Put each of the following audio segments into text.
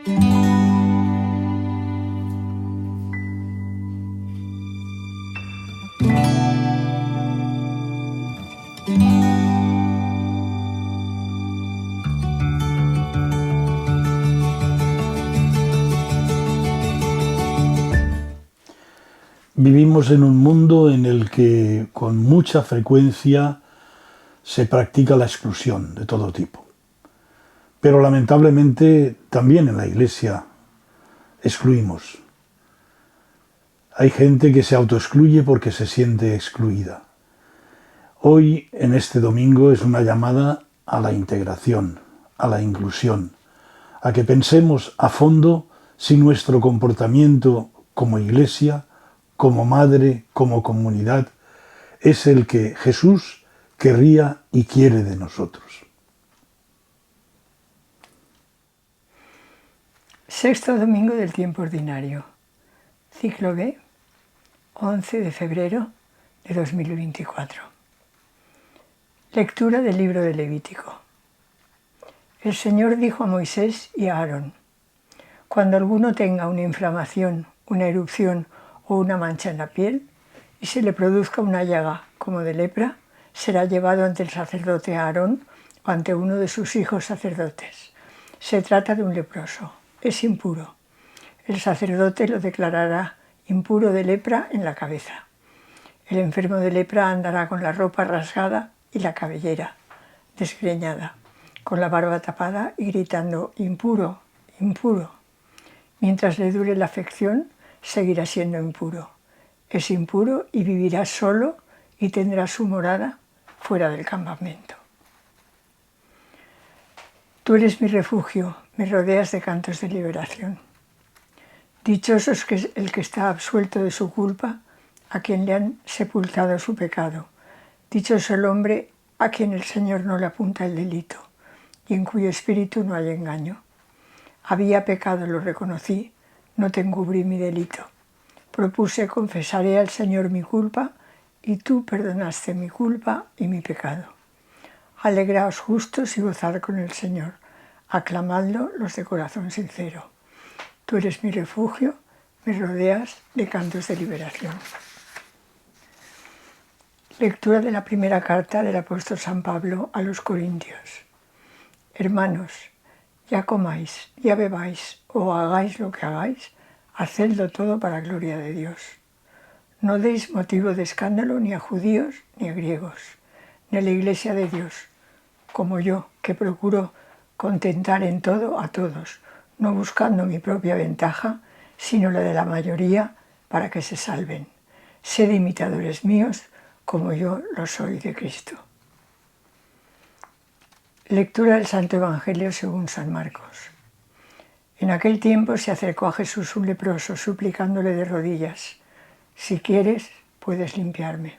Vivimos en un mundo en el que con mucha frecuencia se practica la exclusión de todo tipo. Pero lamentablemente también en la Iglesia excluimos. Hay gente que se autoexcluye porque se siente excluida. Hoy, en este domingo, es una llamada a la integración, a la inclusión, a que pensemos a fondo si nuestro comportamiento como Iglesia, como madre, como comunidad, es el que Jesús querría y quiere de nosotros. Sexto domingo del tiempo ordinario, ciclo B, 11 de febrero de 2024. Lectura del libro de Levítico. El Señor dijo a Moisés y a Aarón: cuando alguno tenga una inflamación, una erupción o una mancha en la piel, y se le produzca una llaga como de lepra, será llevado ante el sacerdote Aarón o ante uno de sus hijos sacerdotes. Se trata de un leproso, es impuro. El sacerdote lo declarará impuro de lepra en la cabeza. El enfermo de lepra andará con la ropa rasgada y la cabellera desgreñada, con la barba tapada y gritando: impuro, impuro. Mientras le dure la afección, seguirá siendo impuro. Es impuro y vivirá solo y tendrá su morada fuera del campamento. Tú eres mi refugio, me rodeas de cantos de liberación. Dichoso es el que está absuelto de su culpa, a quien le han sepultado su pecado. Dichoso el hombre a quien el Señor no le apunta el delito y en cuyo espíritu no hay engaño. Había pecado, lo reconocí, no te encubrí mi delito. Propuse, confesaré al Señor mi culpa, y tú perdonaste mi culpa y mi pecado. Alegraos justos y gozad con el Señor. Aclamadlo los de corazón sincero. Tú eres mi refugio, me rodeas de cantos de liberación. Lectura de la primera carta del apóstol San Pablo a los Corintios. Hermanos, ya comáis, ya bebáis o hagáis lo que hagáis, hacedlo todo para gloria de Dios. No deis motivo de escándalo ni a judíos ni a griegos, ni a la Iglesia de Dios, como yo, que procuro contentar en todo a todos, no buscando mi propia ventaja, sino la de la mayoría, para que se salven. Sed imitadores míos, como yo lo soy de Cristo. Lectura del Santo Evangelio según San Marcos. En aquel tiempo se acercó a Jesús un leproso, suplicándole de rodillas: si quieres, puedes limpiarme.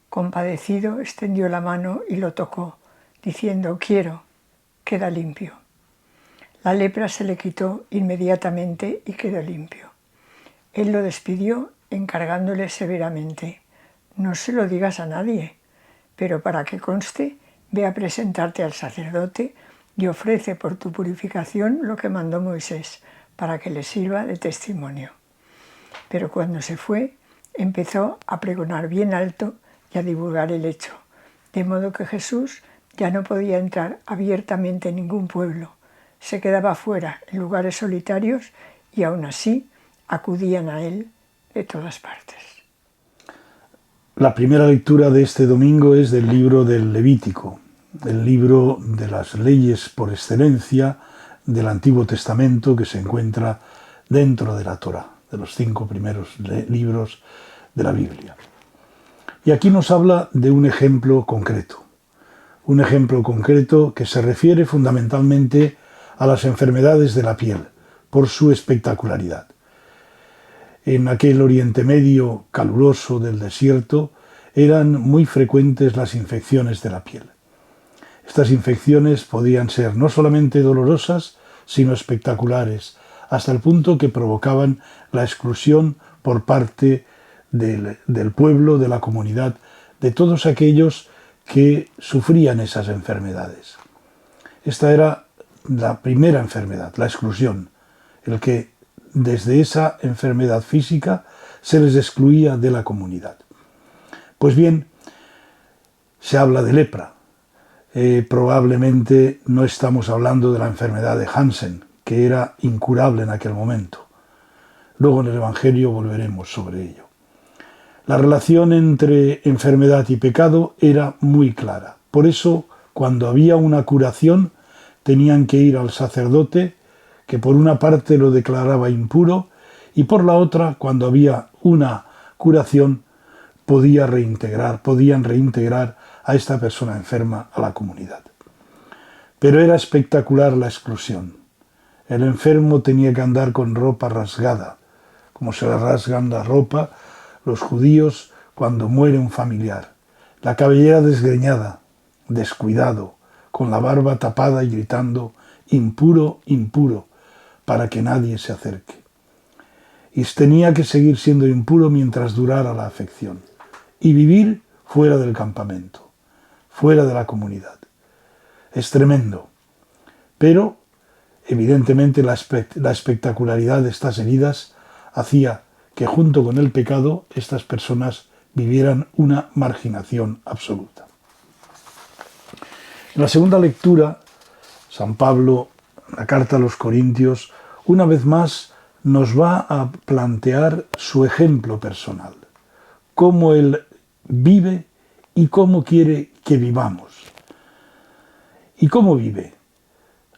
Compadecido, extendió la mano y lo tocó, diciendo: quiero, queda limpio. La lepra se le quitó inmediatamente y quedó limpio. Él lo despidió, encargándole severamente: no se lo digas a nadie, pero para que conste, ve a presentarte al sacerdote y ofrece por tu purificación lo que mandó Moisés, para que le sirva de testimonio. Pero cuando se fue, empezó a pregonar bien alto y a divulgar el hecho, de modo que Jesús ya no podía entrar abiertamente en ningún pueblo, se quedaba fuera en lugares solitarios y aún así acudían a él de todas partes. La primera lectura de este domingo es del libro del Levítico, el libro de las leyes por excelencia del Antiguo Testamento que se encuentra dentro de la Torá, de los 5 primeros libros de la Biblia. Y aquí nos habla de un ejemplo concreto que se refiere fundamentalmente a las enfermedades de la piel, por su espectacularidad. En aquel Oriente Medio caluroso del desierto eran muy frecuentes las infecciones de la piel. Estas infecciones podían ser no solamente dolorosas, sino espectaculares, hasta el punto que provocaban la exclusión por parte del pueblo, de la comunidad, de todos aquellos que sufrían esas enfermedades. Esta era la primera enfermedad, la exclusión, el que desde esa enfermedad física se les excluía de la comunidad. Pues bien, se habla de lepra. Probablemente no estamos hablando de la enfermedad de Hansen, que era incurable en aquel momento. Luego en el Evangelio volveremos sobre ello. La relación entre enfermedad y pecado era muy clara. Por eso, cuando había una curación, tenían que ir al sacerdote, que por una parte lo declaraba impuro, y por la otra, cuando había una curación, podían reintegrar a esta persona enferma a la comunidad. Pero era espectacular la exclusión. El enfermo tenía que andar con ropa rasgada, como se le rasgan la ropa los judíos cuando muere un familiar. La cabellera desgreñada, descuidado, con la barba tapada y gritando «impuro, impuro», para que nadie se acerque. Y tenía que seguir siendo impuro mientras durara la afección y vivir fuera del campamento, fuera de la comunidad. Es tremendo, pero evidentemente la espectacularidad de estas heridas hacía que junto con el pecado estas personas vivieran una marginación absoluta. En la segunda lectura, San Pablo, en la carta a los Corintios, una vez más nos va a plantear su ejemplo personal, cómo él vive y cómo quiere que vivamos. ¿Y cómo vive?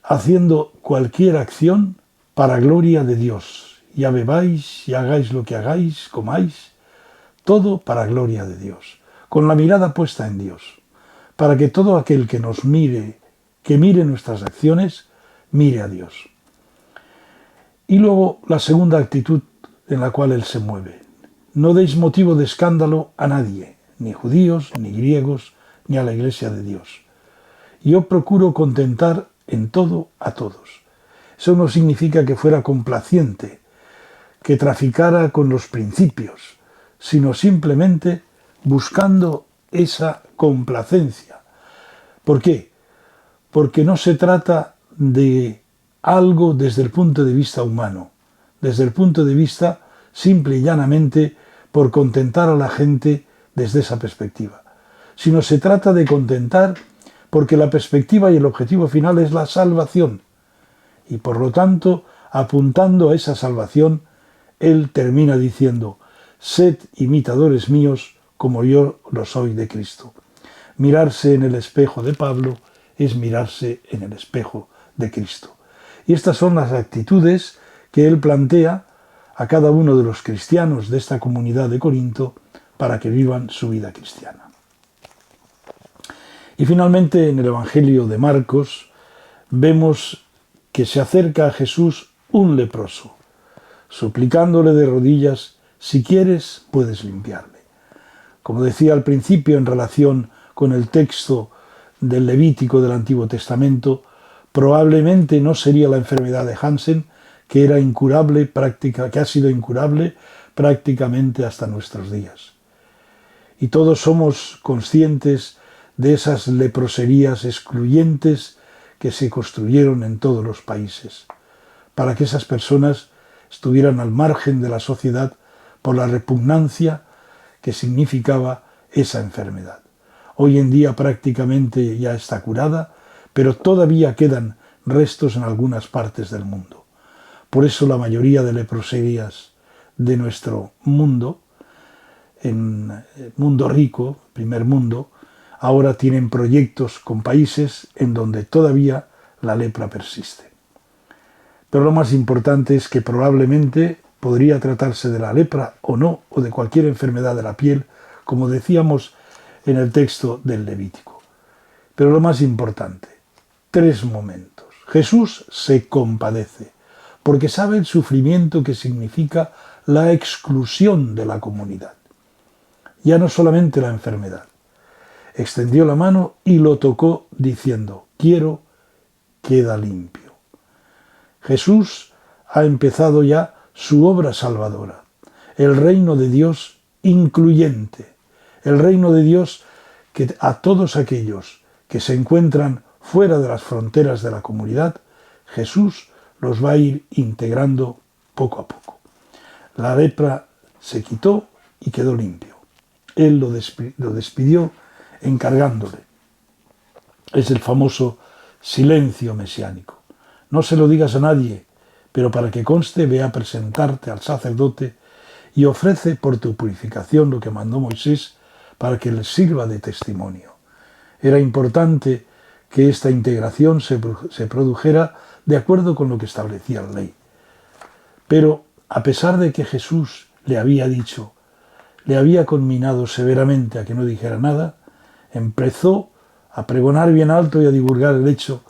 Haciendo cualquier acción para gloria de Dios. Ya bebáis, y hagáis lo que hagáis, comáis, todo para gloria de Dios, con la mirada puesta en Dios, para que todo aquel que nos mire, que mire nuestras acciones, mire a Dios. Y luego la segunda actitud en la cual él se mueve. No deis motivo de escándalo a nadie, ni judíos, ni griegos, ni a la Iglesia de Dios. Yo procuro contentar en todo a todos. Eso no significa que fuera complaciente, que traficara con los principios, sino simplemente buscando esa complacencia. ¿Por qué? Porque no se trata de algo desde el punto de vista humano, desde el punto de vista simple y llanamente por contentar a la gente desde esa perspectiva, sino se trata de contentar porque la perspectiva y el objetivo final es la salvación, y por lo tanto, apuntando a esa salvación, él termina diciendo: sed imitadores míos como yo lo soy de Cristo. Mirarse en el espejo de Pablo es mirarse en el espejo de Cristo. Y estas son las actitudes que él plantea a cada uno de los cristianos de esta comunidad de Corinto para que vivan su vida cristiana. Y finalmente en el Evangelio de Marcos vemos que se acerca a Jesús un leproso, suplicándole de rodillas: si quieres, puedes limpiarme. Como decía al principio en relación con el texto del Levítico del Antiguo Testamento, probablemente no sería la enfermedad de Hansen, que era incurable, que ha sido incurable prácticamente hasta nuestros días. Y todos somos conscientes de esas leproserías excluyentes que se construyeron en todos los países, para que esas personas estuvieran al margen de la sociedad por la repugnancia que significaba esa enfermedad. Hoy en día prácticamente ya está curada, pero todavía quedan restos en algunas partes del mundo. Por eso la mayoría de leproserías de nuestro mundo, en el mundo rico, primer mundo, ahora tienen proyectos con países en donde todavía la lepra persiste. Pero lo más importante es que probablemente podría tratarse de la lepra o no, o de cualquier enfermedad de la piel, como decíamos en el texto del Levítico. Pero lo más importante, 3 momentos. Jesús se compadece, porque sabe el sufrimiento que significa la exclusión de la comunidad. Ya no solamente la enfermedad. Extendió la mano y lo tocó diciendo: quiero, queda limpio. Jesús ha empezado ya su obra salvadora, el reino de Dios incluyente, el reino de Dios que a todos aquellos que se encuentran fuera de las fronteras de la comunidad Jesús los va a ir integrando poco a poco. La lepra se quitó y quedó limpio. Él lo despidió encargándole. Es el famoso silencio mesiánico. No se lo digas a nadie, pero para que conste, ve a presentarte al sacerdote y ofrece por tu purificación lo que mandó Moisés para que les sirva de testimonio. Era importante que esta integración se produjera de acuerdo con lo que establecía la ley. Pero a pesar de que Jesús le había dicho, le había conminado severamente a que no dijera nada, empezó a pregonar bien alto y a divulgar el hecho,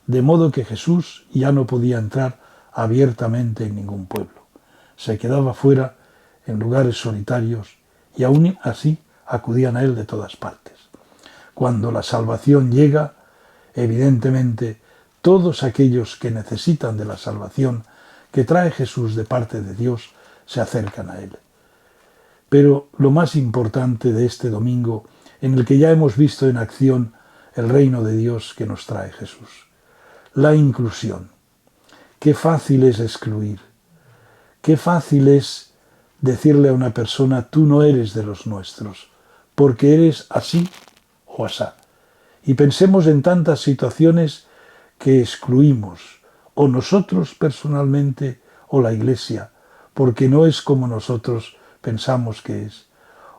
de modo que Jesús ya no podía entrar abiertamente en ningún pueblo. Se quedaba fuera en lugares solitarios y aún así acudían a él de todas partes. Cuando la salvación llega, evidentemente todos aquellos que necesitan de la salvación que trae Jesús de parte de Dios se acercan a él. Pero lo más importante de este domingo, en el que ya hemos visto en acción el reino de Dios que nos trae Jesús, la inclusión. Qué fácil es excluir, qué fácil es decirle a una persona, tú no eres de los nuestros, porque eres así o asá. Y pensemos en tantas situaciones que excluimos, o nosotros personalmente, o la Iglesia, porque no es como nosotros pensamos que es,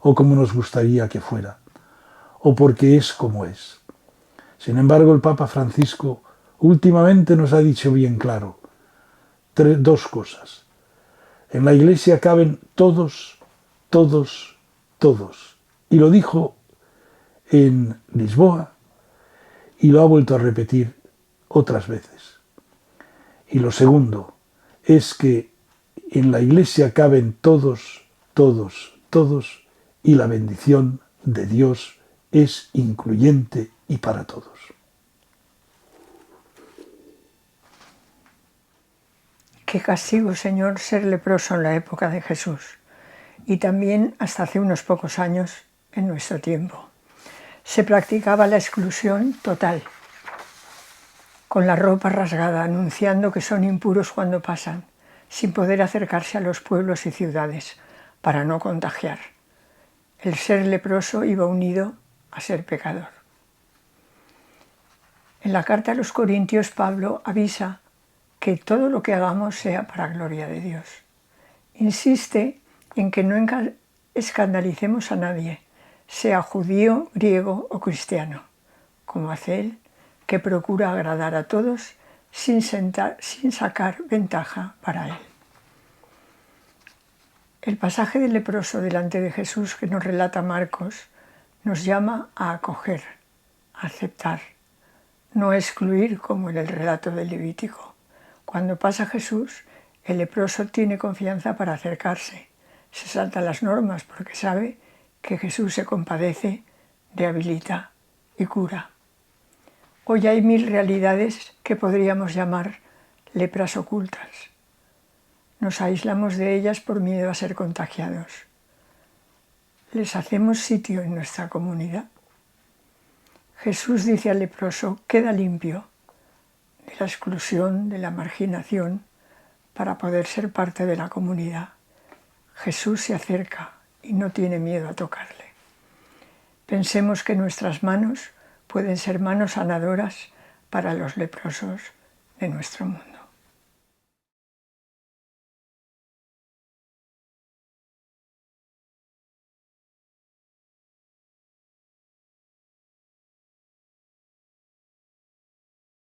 o como nos gustaría que fuera, o porque es como es. Sin embargo, el Papa Francisco últimamente nos ha dicho bien claro dos cosas. En la Iglesia caben todos, todos, todos. Y lo dijo en Lisboa y lo ha vuelto a repetir otras veces. Y lo segundo es que en la Iglesia caben todos, todos, todos, y la bendición de Dios es incluyente y para todos. Qué castigo, Señor, ser leproso en la época de Jesús y también hasta hace unos pocos años en nuestro tiempo. Se practicaba la exclusión total, con la ropa rasgada, anunciando que son impuros cuando pasan, sin poder acercarse a los pueblos y ciudades para no contagiar. El ser leproso iba unido a ser pecador. En la carta a los Corintios, Pablo avisa que todo lo que hagamos sea para gloria de Dios. Insiste en que no escandalicemos a nadie, sea judío, griego o cristiano, como hace él, que procura agradar a todos sin sacar ventaja para él. El pasaje del leproso delante de Jesús que nos relata Marcos nos llama a acoger, a aceptar, no a excluir como en el relato del Levítico. Cuando pasa Jesús, el leproso tiene confianza para acercarse, se salta las normas porque sabe que Jesús se compadece, rehabilita y cura. Hoy hay 1000 realidades que podríamos llamar lepras ocultas. Nos aislamos de ellas por miedo a ser contagiados. ¿Les hacemos sitio en nuestra comunidad? Jesús dice al leproso, queda limpio de la exclusión, de la marginación, para poder ser parte de la comunidad. Jesús se acerca y no tiene miedo a tocarle. Pensemos que nuestras manos pueden ser manos sanadoras para los leprosos de nuestro mundo.